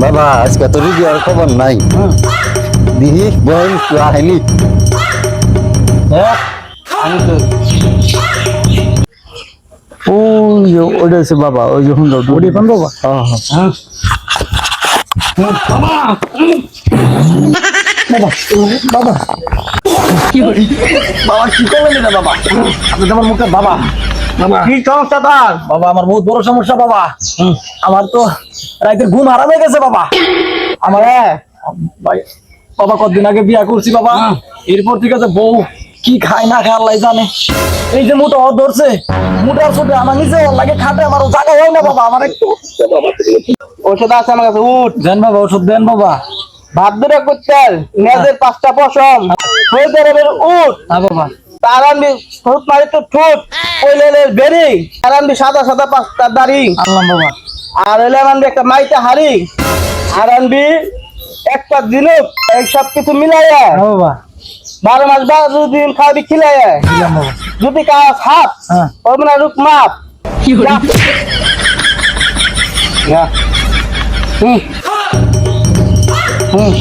বাবা আজকে তো রিডিয়ার খবর নাই। দিদি বোন আইনি আমি তো ওই ওটা হচ্ছে বাবা, ওই যখন ওডি কোন বাবা? হ্যাঁ হ্যাঁ বাবা বাবা বাবা কি হই বাবা কি করলেন এটা বাবা? আপনি তোমার মুখে বাবা বাবা কি সমস্যা তার? বাবা আমার বহুত বড় সমস্যা বাবা। আমার তো রাতের ঘুম হারাম হয়ে গেছে বাবা। আমার ভাই বাবা কতদিন আগে বিয়া করছি বাবা, এরপর ঠিক আছে বউ কি খায় না খায় আল্লাহ জানে। এই যে মোটা ওর ধরছে, মোটার ছোটে আমার নিজে ওর লাগে খাটে, আমার জায়গা হয় না বাবা। আমার একটু ওষুধ আছে আমার কাছে, উঠ। দেন বাবা, ওষুধ দেন বাবা। ভাত দূরে করতে মেয়েদের 5টা পশম হয়ে যাবে, উঠ। হ্যাঁ বাবা। তার আনবি ঠোঁট মারি তো ঠোঁট, ওইলে বেরি, আর আনবি সাদা সাদা 5টা দাড়ি, আনলাম বাবা। আর এলে আনবি একটা মাইতে হাড়ি, আর আনবি একটা ঝিনুক। এই সব কিছু মিলাইয়া হ্যাঁ বাবা। 12 মাস 12 দিন খাবি খিলাইয়া। দিলাম বাবা। যদি কাজ হাত হ্যাঁ। ওই মানে রূপ মাপ কি হই যা। হুম হুম